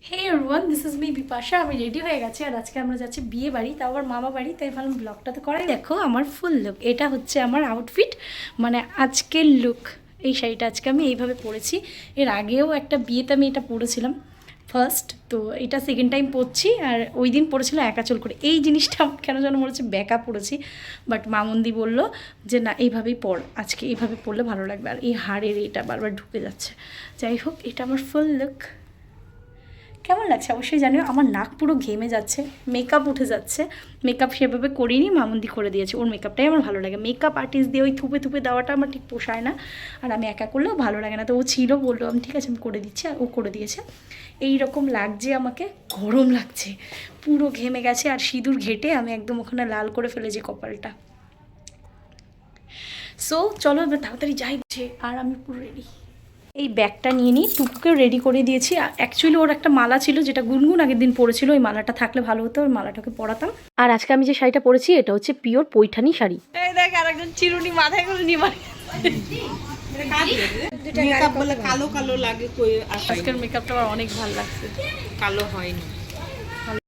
Hey everyone, this is me Bipasha. আমি ready হয়ে গেছি আর আজকে আমরা যাচ্ছি বিয়ে বাড়ি, তাও আবার মামা বাড়ি। তাই ভাবলাম ব্লগটা তো করাই। দেখো আমার ফুল লুক, এটা হচ্ছে আমার আউটফিট, মানে আজকের লুক। এই শাড়িটা আজকে আমি এইভাবে পরেছি। এর আগেও একটা বিয়েতে আমি এটা পরেছিলাম ফার্স্ট, তো এটা সেকেন্ড টাইম পরছি। আর ওই দিন পরেছিল একাচল করে। এই জিনিসটা আমার কেন যেন মনে হচ্ছে ব্যাকা পরেছি, বাট মামন্দি বলল যে না এইভাবেই পর, আজকে এইভাবে পরলে ভালো লাগবে। আর এই হাড়ের এটা বারবার ঢুকে যাচ্ছে। যাই হোক, এটা আমার ফুল লুক। কেমন লাগছে অবশ্যই জানিও। আমার নাক পুরো ঘেমে যাচ্ছে, মেকআপ উঠে যাচ্ছে। মেকআপ সেভাবে করিনি, মামুন্দি করে দিয়েছে। ওর মেকআপটাই আমার ভালো লাগে। মেকআপ আর্টিস্ট দিয়ে ওই থুপে থুপে দেওয়াটা আমার ঠিক পোষায় না, আর আমি একা করলেও ভালো লাগে না। তো ও ছিল, বললো আমি ঠিক আছে আমি করে দিচ্ছি, আর ও করে দিয়েছে। এই রকম লাগছে আমাকে, গরম লাগছে, পুরো ঘেমে গেছে। আর সিঁদুর ঘেটে আমি একদম ওখানে লাল করে ফেলেছি কপালটা। সো চলো এবার তাড়াতাড়ি যাই। আর আমি পুরো রেডি। এই ব্যাগটা নিয়ে নিই, টুকুকেও রেডি করে দিয়েছি। অ্যাকচুয়ালি ওর একটা মালা ছিল যেটা গুনগুন আগের দিন পরেছিল, ওই মালাটা থাকলে ভালো হতো, ওই মালাটাকে পরাতাম। আর আজকে আমি যে শাড়িটা পরেছি এটা হচ্ছে পিওর পৈঠানি শাড়ি। এই দেখ আরেকজন চিরুনি মাথায় করে নিয়ে মারি। মেকআপ বলে কালো কালো লাগে, কই আজকের মেকআপটা আমার অনেক ভালো লাগছে, কালো হয়নি।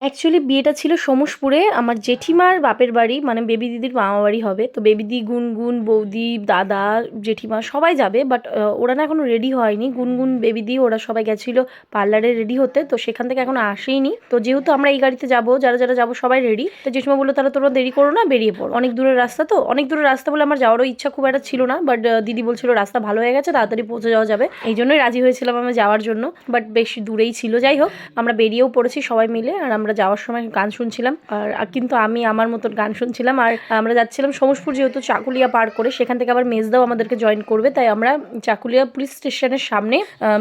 অ্যাকচুয়ালি বিয়েটা ছিল সোমসপুরে, আমার জেঠিমার বাপের বাড়ি, মানে বেবি দিদির মামা বাড়ি হবে। তো বেবি দি, গুনগুন, বৌদি, দাদা, জেঠিমা সবাই যাবে, বাট ওরা না এখনো রেডি হয়নি। গুনগুন, বেবি দি ওরা সবাই গেছিলো পার্লারে রেডি হতে, তো সেখান থেকে এখনো আসেইনি। তো যেহেতু আমরা এই গাড়িতে যাবো, যারা যারা যাবো সবাই রেডি। তো জেঠিমা বললো তাহলে তোমরা দেরি করো না, বেরিয়ে পড়ো, অনেক দূরের রাস্তা। তো অনেক দূরের রাস্তা বলে আমার যাওয়ারও ইচ্ছা খুব একটা ছিল না, বাট দিদি বলছিল রাস্তা ভালো হয়ে গেছে, তাড়াতাড়ি পৌঁছে যাওয়া যাবে, এই জন্যই রাজি হয়েছিলাম আমি যাওয়ার জন্য। বাট বেশ দূরেই ছিল। যাই হোক, আমরা বেরিয়েও পড়েছি সবাই মিলে। আর আমরা যাওয়ার সময় গান শুনছিলাম, আর কিন্তু আমি আমার মতন গান শুনছিলাম। আর আমরা যাচ্ছিলাম সোমসপুর, যেহেতু চাকুলিয়া পার করে, সেখান থেকে আবার মেজদাও আমাদেরকে জয়েন করবে। তাই আমরা চাকুলিয়া পুলিশ স্টেশনের সামনে,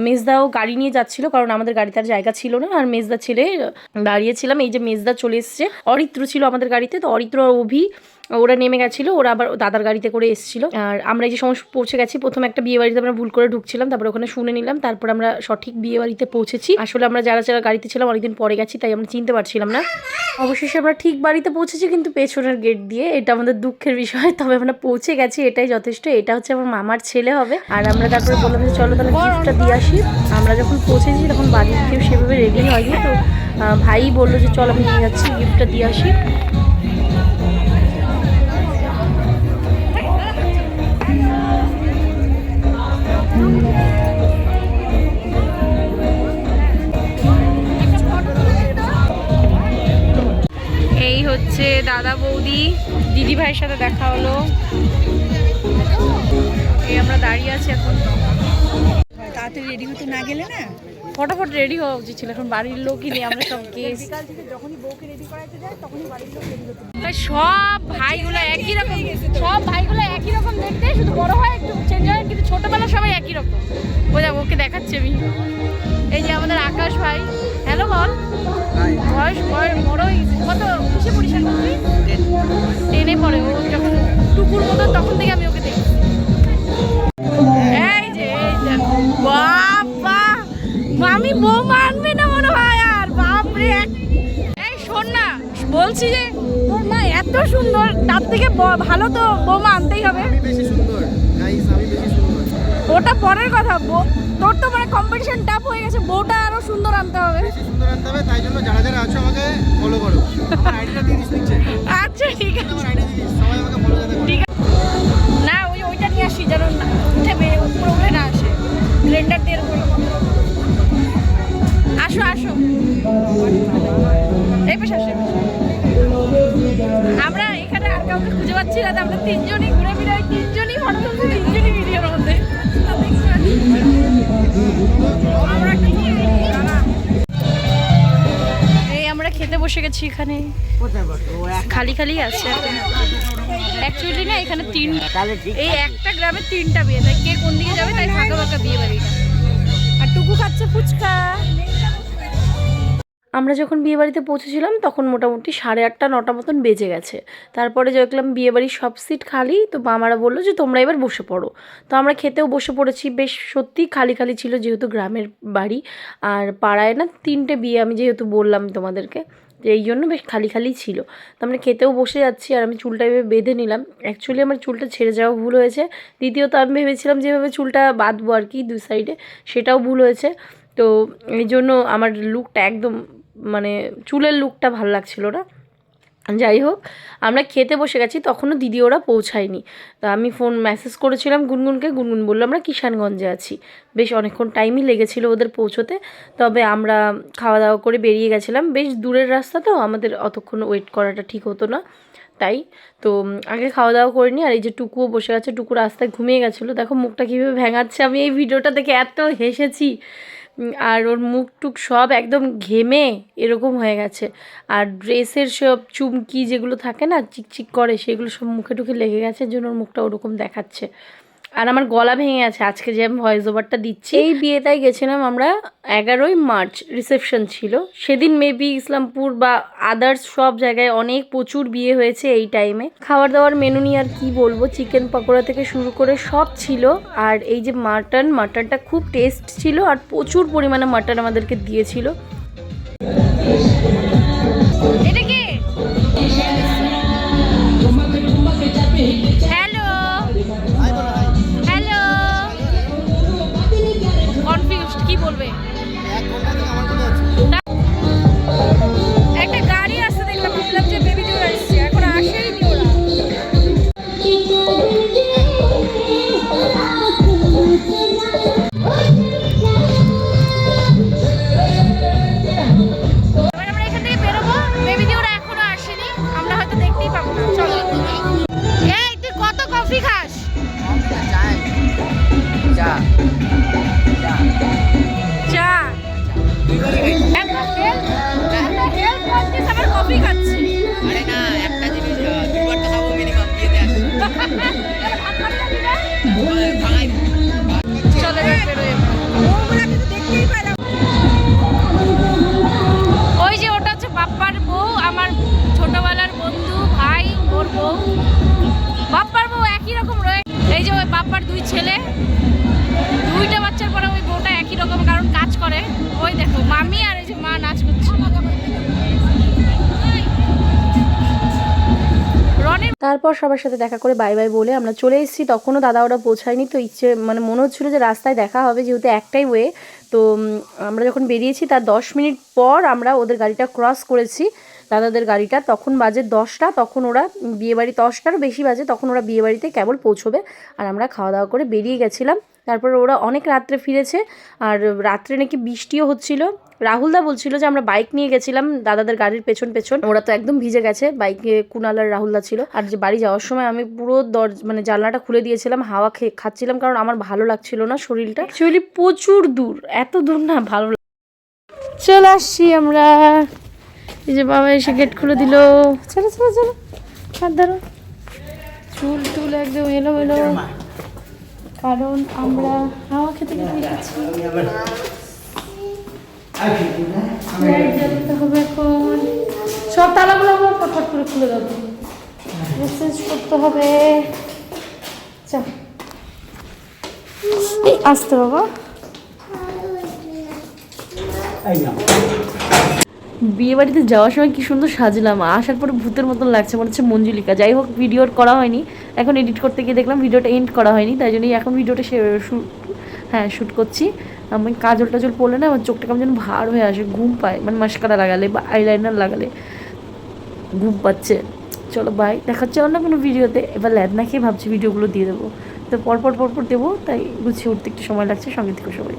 মেজদাও গাড়ি নিয়ে যাচ্ছিল, কারণ আমাদের গাড়িতে আর জায়গা ছিল না। আর মেজদা ছেলে দাঁড়িয়েছিলাম। এই যে মেজদা চলে এসছে, অরিত্র ছিল আমাদের গাড়িতে। তো অরিত্র আর অভি ওরা নেমে গেছিলো, ওরা আবার দাদার গাড়িতে করে এসেছিলো। আর আমরা এই যে সমস্ত পৌঁছে গেছি। প্রথমে একটা বিয়ে বাড়িতে আমরা ভুল করে ঢুকছিলাম, তারপরে ওখানে শুনে নিলাম, তারপর আমরা সঠিক বিয়ে বাড়িতে পৌঁছেছি। আসলে আমরা যারা যারা গাড়িতে ছিলাম অনেকদিন পরে গেছি, তাই আমরা চিনতে পারছিলাম না। অবশেষে আমরা ঠিক বাড়িতে পৌঁছেছি, কিন্তু পেছনের গেট দিয়ে। এটা আমাদের দুঃখের বিষয়, তবে আমরা পৌঁছে গেছি, এটাই যথেষ্ট। এটা হচ্ছে আমার মামার ছেলে হবে। আর আমরা তারপরে বললাম যে চলো তাহলে গিফটটা দিয়ে আসি। আমরা যখন পৌঁছেছি তখন বাড়ির কেউ সেভাবে রেডি হয়নি, তো ভাই বললো যে চল আমি নিয়ে যাচ্ছি, গিফটটা দিয়ে আসি। এই হচ্ছে দাদা বৌদি, দিদি ভাইয়ের সাথে দেখা হলো। এই আমরা দাঁড়িয়ে আছি এখন। তাড়াতাড়ি রেডি হতে না গেলে না, ফটাফট রেডি হওয়া উচিত ছিল, এখন বাড়ির লোকই নেই, আমরা সব গেস্ট। যখনই বউকে রেডি করাইতে যায় তখনই বাড়ির লোক রেডি হতে। সব ভাইগুলো একই রকম, সব ভাইগুলো একই রকম দেখতে, শুধু বড় হয় একটু চেঞ্জ হয়, কিন্তু ছোটবেলা সবাই একই রকম। বোঝা, ওকে দেখাচ্ছে আমি। এই যে আমাদের আকাশ ভাই, হ্যালো বল। বয়স বড় হয়ে গেছে। কত কিসে পরিষ্কার করবি? টেনে পড়ে। ও যখন টুকুর মতো তখন থেকে আমি ওকে দেখি। এই যে বাবা, মামি বউ মানবে না মনে হয়। আর বাপরে, এই শোন না, বলছি যে তোর মা এত সুন্দর, তার থেকে ভালো তো বৌমা আনতেই হবে। ওটা পরের কথা, তোর তো মানে কম্পিটিশন টাফ হয়ে গেছে, বউটা আরো সুন্দর আনতে হবে। তাই জন্য যারা যারা আছো আমাকে ফলো করো। আমার আইডিটা দিয়ে দিস নিচে। আচ্ছা ঠিক আছে, আমার আইডি দিয়ে দিস, সবাই আমাকে ফলো যাতে করে। ঠিক আছে। না ওইটা নিয়ে আসি, যেন উঠে উপরে উঠে না আসে, ব্লেন্ডার দিয়ে আসো আসো, এই পেশে আসো। আমরা এখানে আর কাউকে খুঁজে পাচ্ছি না, আমরা তিনজনই ঘুরে ফিরে, ওই তিনজনই ফটো তুলছি, তিনজনই ভিডিওর মধ্যে। এই আমরা খেতে বসে গেছি এখানে, খালি খালি আছে অ্যাকচুয়ালি না। এখানে এই একটা গ্রামে 3টা বিয়ে, তাই কে কোন দিকে যাবে, তাই ফাঁকা ফাঁকা বিয়ে বাড়িটা। আর টুকু খাচ্ছে ফুচকা। আমরা যখন বিয়েবাড়িতে পৌঁছেছিলাম তখন মোটামুটি 8:30 9টা মতন বেজে গেছে। তারপরে দেখলাম বিয়েবাড়ির সব সিট খালি, তো মামারা বললো যে তোমরা এবার বসে পড়ো। তো আমরা খেতেও বসে পড়েছি। বেশ সত্যি খালি খালি ছিল, যেহেতু গ্রামের বাড়ি আর পাড়ায় না 3টে বিয়ে, আমি যেহেতু বললাম তোমাদেরকে, তো এই জন্য বেশ খালি খালি ছিল। তো আমরা খেতেও বসে যাচ্ছি, আর আমি চুলটা এভাবে বেঁধে নিলাম। অ্যাকচুয়ালি আমার চুলটা ছেড়ে যাওয়া ভুল হয়েছে। দ্বিতীয়ত আমি ভেবেছিলাম যেভাবে চুলটা বাঁধবো আর কি 2 সাইডে, সেটাও ভুল হয়েছে। তো এই জন্য আমার লুকটা একদম মানে চুলের লুকটা ভালো লাগছিল না। যাই হোক, আমরা খেতে বসে গেছি, তখনও দিদি ওরা পৌঁছায়নি। তা আমি ফোন মেসেজ করেছিলাম গুনগুনকে, গুনগুন বললো আমরা কিষানগঞ্জে আছি। বেশ অনেকক্ষণ টাইমই লেগেছিলো ওদের পৌঁছোতে। তবে আমরা খাওয়া দাওয়া করে বেরিয়ে গেছিলাম, বেশ দূরের রাস্তা তো আমাদের অতক্ষণ ওয়েট করাটা ঠিক হতো না, তাই তো আগে খাওয়া দাওয়া করিনি। আর এই যে টুকুও বসে গেছে, টুকু রাস্তায় ঘুমিয়ে গেছিলো, দেখো মুখটা কীভাবে ভেঙাচ্ছে। আমি এই ভিডিওটা দেখে এত হেসেছি, আর ওর মুখ টুক সব একদম ঘেমে এরকম হয়ে গেছে। আর ড্রেসের সব চুমকি যেগুলো থাকে না চিকচিক করে, সেগুলো সব মুখে টুকে লেগে গেছে, এর জন্য ওর মুখটা ওরকম দেখাচ্ছে। আর আমার গলা ভেঙে গেছে আজকে যে আমি ভয়েস ওভারটা দিচ্ছি। এই বিয়েটাই গেছিলাম আমরা 11ই মার্চ, রিসেপশন ছিল সেদিন। মেবি ইসলামপুর বা আদার্স সব জায়গায় অনেক প্রচুর বিয়ে হয়েছে এই টাইমে। খাবার দাবার মেনু নিয়ে আর কি বলবো, চিকেন পকোড়া থেকে শুরু করে সব ছিল। আর এই যে মাটনটা খুব টেস্ট ছিল, আর প্রচুর পরিমাণে মাটন আমাদেরকে দিয়েছিল। এটা কি? হ্যালো হ্যালো, কনফিউজড কি বলবে। একটা গাড়ি আসতে দেখলাম, ভাবলাম যে বেবি ডিওর আসছে, এখন আসেইনি ওরা। এবার আমরা এখান থেকে বেরোবো, বেবি ডিওর এখনো আসেনি, আমরা হয়তো দেখতেই পাবো না। চলো। এই তুই কত কফি খাস? চা। আবার কফি খাচ্ছি। আরে না, একটা জিনিস দুবার তো খাবো মিনিমাম বিয়েতে আসছি। ভাঙাই চলো বেরোয়। ওই যে ওটা হচ্ছে বাপ্পার বউ, আমার ছোটবেলার বন্ধু ভাই, ওর বউ। বাপ্পার বউ একই রকম রয়ে, এই যে ওই বাপ্পার দুই ছেলে, দুইটা বাচ্চার পরে ওই বউটা একই রকম, কারণ কাজ করে। ওই দেখো মামি আর এই যে মা নাচ করছে। তারপর সবার সাথে দেখা করে বাই বাই বলে আমরা চলে এসেছি। তখনও দাদা ওরা পৌঁছায়নি, তো ইচ্ছে মানে মনে হচ্ছিলো যে রাস্তায় দেখা হবে, যেহেতু একটাই ওয়ে। তো আমরা যখন বেরিয়েছি তার 10 মিনিট পর আমরা ওদের গাড়িটা ক্রস করেছি, দাদাদের গাড়িটা। তখন বাজে 10টা, তখন ওরা বিয়েবাড়ি 10টারও বেশি বাজে, তখন ওরা বিয়েবাড়িতে কেবল পৌঁছবে। আর আমরা খাওয়া দাওয়া করে বেরিয়ে গেছিলাম। তারপর ওরা অনেক রাত্রে ফিরেছে, আর রাত্রে নাকি বৃষ্টিও হচ্ছিল। রাহুলদা বলছিল যে আমরা বাইক নিয়ে গেছিলাম দাদাদের গাড়ির পেছন পেছন, ওরা তো একদম ভিজে গেছে। বাইকে কুনাল আর রাহুলদা ছিল। আর যে বাড়ি যাওয়ার সময় আমি পুরো মানে জানলাটা খুলে দিয়েছিলাম, হাওয়া খাচ্ছিলাম, কারণ আমার ভালো লাগছিল না শরীরটা। অ্যাকচুয়ালি প্রচুর দূর, এত দূর না ভালো। চলে আসছি আমরা, এই যে বাবা এসে গেট খুলে দিল। চলো চলো চলো, হাত ধরো। চুল টুল একদম এলোমেলো, কারণ আমরা হাওয়া খেতে খেতে এসেছি। জ্বালাতে হবে এখন, সব তালাগুলো আমার ফটফট করে খুলে দেবো, মেসেজ করতে হবে। চল এই আসতে বাবা। বিয়ে বাড়িতে যাওয়ার সময় কি সুন্দর সাজলাম, আসার পরে ভূতের মতন লাগছে, মনে হচ্ছে মঞ্জুলিকা। যাই হোক, ভিডিও করা হয়নি, এখন এডিট করতে গিয়ে দেখলাম ভিডিওটা এন্ড করা হয়নি, তাই জন্যই এখন ভিডিওটা শ্যুট করছি। আমি কাজল টাজল পরলে না আমার চোখটা কেমন যেন ভার হয়ে আসে, ঘুম পায়, মানে মাস্কারা লাগালে বা আইলাইনার লাগালে ঘুম পাচ্ছে। চলো বাই, দেখা হচ্ছে অন্য কোনো ভিডিওতে। এবার ল্যাদ না খেয়ে ভাবছি ভিডিওগুলো দিয়ে দেবো, তো পরপর দেবো, তাই গুছিয়ে উঠতে একটু সময় লাগছে। সঙ্গে থেকে সবাই।